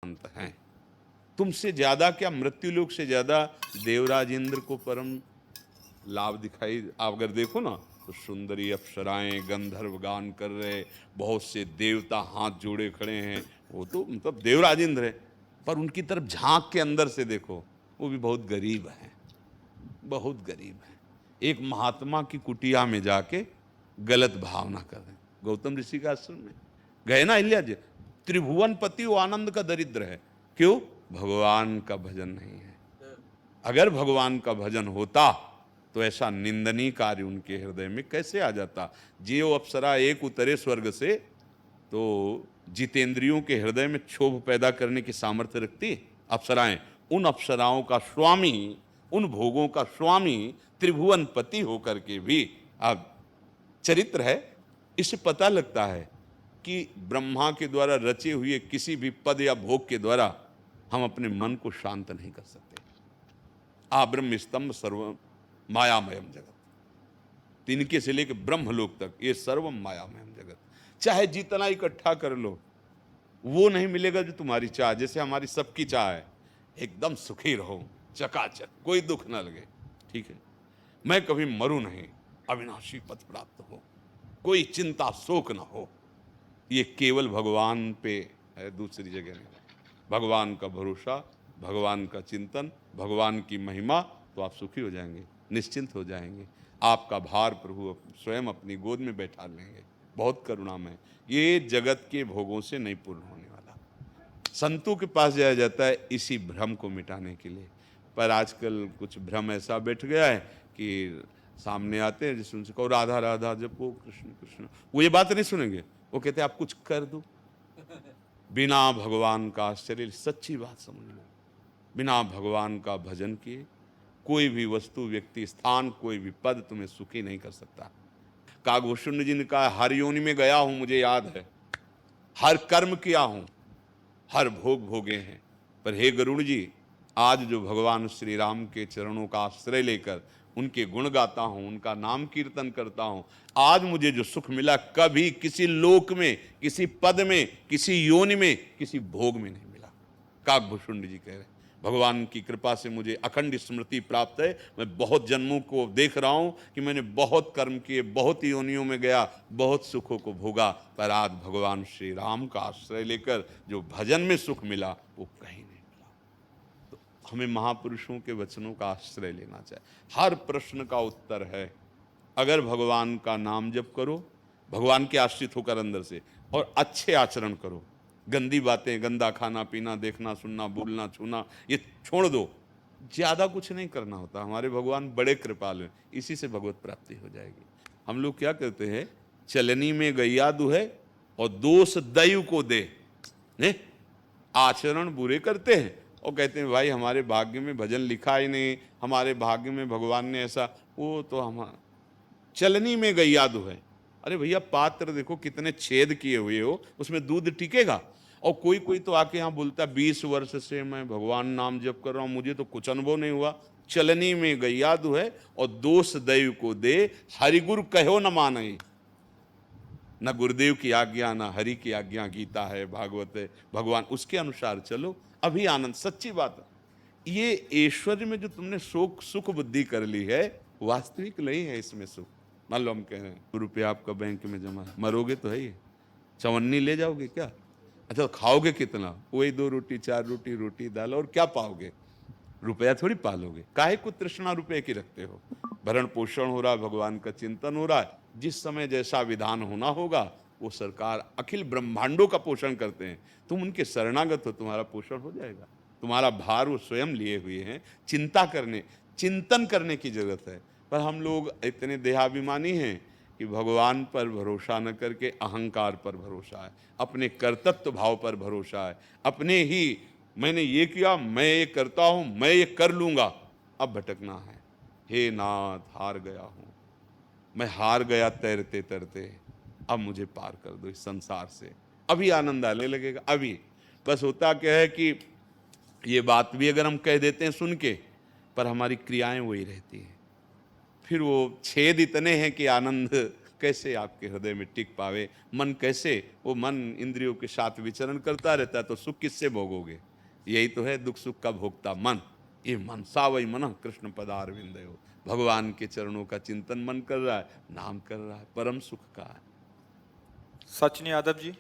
अंत हैं। तुमसे ज्यादा क्या, मृत्युलोक से ज्यादा देवराज इंद्र को परम लाभ दिखाई। आप अगर देखो ना तो सुंदरी अप्सराएं गंधर्व गान कर रहे, बहुत से देवता हाथ जोड़े खड़े हैं, वो तो मतलब देवराज इंद्र है। पर उनकी तरफ झांक के अंदर से देखो, वो भी बहुत गरीब हैं, बहुत गरीब हैं। एक महात्मा की कुटिया में जाके गलत भावना कर रहे हैं। गौतम ऋषि का आश्रम में गए ना अहिल्या जी, त्रिभुवन पति वो आनंद का दरिद्र है। क्यों? भगवान का भजन नहीं है। अगर भगवान का भजन होता तो ऐसा निंदनीय कार्य उनके हृदय में कैसे आ जाता। जियो अप्सरा एक उतरे स्वर्ग से, तो जितेंद्रियों के हृदय में क्षोभ पैदा करने की सामर्थ्य रखती अप्सराएं। उन अप्सराओं का स्वामी, उन भोगों का स्वामी त्रिभुवन पति होकर के भी अब चरित्र है। इससे पता लगता है कि ब्रह्मा के द्वारा रचे हुए किसी भी पद या भोग के द्वारा हम अपने मन को शांत नहीं कर सकते। ब्रह्म स्तंभ सर्व मायामयम जगत, तिनके से लेकर ब्रह्मलोक तक ये सर्व मायामयम जगत। चाहे जितना इकट्ठा कर लो, वो नहीं मिलेगा जो तुम्हारी चाह। जैसे हमारी सबकी चाह है, एकदम सुखी रहो, चकाचक, कोई दुख ना लगे, ठीक है, मैं कभी मरूं नहीं, अविनाशी पद प्राप्त हो, कोई चिंता शोक ना हो। ये केवल भगवान पे है, दूसरी जगह नहीं। भगवान का भरोसा, भगवान का चिंतन, भगवान की महिमा, तो आप सुखी हो जाएंगे, निश्चिंत हो जाएंगे। आपका भार प्रभु स्वयं अपनी गोद में बैठा लेंगे। बहुत करुणामय। ये जगत के भोगों से नहीं पूर्ण होने वाला। संतों के पास जाया जाता है इसी भ्रम को मिटाने के लिए। पर आजकल कुछ भ्रम ऐसा बैठ गया है कि सामने आते हैं, जिसमें उनसे कहो राधा राधा जपो कृष्ण कृष्ण, वो ये बात नहीं सुनेंगे। वो कहते हैं आप कुछ कर दो। बिना भगवान का आश्चर्य, सच्ची बात समझ लो, बिना भगवान का भजन किए कोई भी वस्तु, व्यक्ति, स्थान, कोई भी पद तुम्हें सुखी नहीं कर सकता। कागभूषण जी ने कहा, हर योनि में गया हूं, मुझे याद है, हर कर्म किया हूं, हर भोग भोगे हैं, पर हे गरुड़ जी, आज जो भगवान श्री राम के चरणों का आश्रय लेकर उनके गुण गाता हूं, उनका नाम कीर्तन करता हूं, आज मुझे जो सुख मिला, कभी किसी लोक में, किसी पद में, किसी योनि में, किसी भोग में नहीं मिला। काकभूषुंड जी कह रहे हैं, भगवान की कृपा से मुझे अखंड स्मृति प्राप्त है। मैं बहुत जन्मों को देख रहा हूं कि मैंने बहुत कर्म किए, बहुत योनियों में गया, बहुत सुखों को भोगा, पर आज भगवान श्री राम का आश्रय लेकर जो भजन में सुख मिला, वो कहीं नहीं मिला। तो हमें महापुरुषों के वचनों का आश्रय लेना चाहिए। हर प्रश्न का उत्तर है। अगर भगवान का नाम जप करो, भगवान के आश्रित होकर अंदर से, और अच्छे आचरण करो, गंदी बातें, गंदा खाना पीना, देखना सुनना, बोलना छूना, ये छोड़ दो। ज्यादा कुछ नहीं करना होता। हमारे भगवान बड़े कृपालु हैं, इसी से भगवत प्राप्ति हो जाएगी। हम लोग क्या करते हैं, चलनी में गैया दुहे और दोष दैव को दे, ने? आचरण बुरे करते हैं और कहते हैं भाई हमारे भाग्य में भजन लिखा ही नहीं, हमारे भाग्य में भगवान ने ऐसा, वो तो हम चलनी में गैया दुहे। अरे भैया पात्र देखो कितने छेद किए हुए हो, उसमें दूध टिकेगा? और कोई कोई तो आके यहाँ बोलता 20 वर्ष से मैं भगवान नाम जप कर रहा हूँ, मुझे तो कुछ अनुभव नहीं हुआ। चलनी में गैया दुहे और दोष दैव को दे, हरिगुरु कहो न मानई। न गुरुदेव की आज्ञा, न हरि की आज्ञा, गीता है, भागवत है, भगवान उसके अनुसार चलो, अभी आनंद। सच्ची बात है, ये ऐश्वर्य में जो तुमने सुख बुद्धि कर ली है, वास्तविक नहीं है इसमें सुख। मान लो हम कह रहे हैं रुपया आपका बैंक में जमा है, मरोगे तो है ही, चवन्नी ले जाओगे क्या? अच्छा खाओगे कितना? वही 2 रोटी 4 रोटी, रोटी दाल, और क्या पाओगे? रुपया थोड़ी पालोगे। काहे को तृष्णा रुपये की रखते हो? भरण पोषण हो रहा है, भगवान का चिंतन हो रहा है, जिस समय जैसा विधान होना होगा, वो सरकार अखिल ब्रह्मांडों का पोषण करते हैं। तुम उनके शरणागत हो, तुम्हारा पोषण हो जाएगा। तुम्हारा भार वो स्वयं लिए हुए हैं। चिंतन करने की जरूरत है। पर हम लोग इतने देहाभिमानी हैं कि भगवान पर भरोसा न करके अहंकार पर भरोसा है, अपने कर्तृत्व भाव पर भरोसा है, अपने ही मैंने ये किया, मैं ये करता हूं, मैं ये कर लूंगा। अब भटकना है। हे नाथ, हार गया हूं मैं, हार गया तैरते तैरते, अब मुझे पार कर दो इस संसार से। अभी आनंद आने लगेगा। अभी बस होता क्या है कि ये बात भी अगर हम कह देते हैं सुन के, पर हमारी क्रियाएं वही रहती हैं। फिर वो छेद इतने हैं कि आनंद कैसे आपके हृदय में टिक पावे? मन कैसे, वो मन इंद्रियों के साथ विचरण करता रहता है तो सुख किससे भोगोगे? यही तो है दुख सुख का भोगता मन। ये मन सावई मन कृष्ण पदारविंदयो, भगवान के चरणों का चिंतन मन कर रहा है, नाम कर रहा है, परम सुख का है। सचिन यादव जी।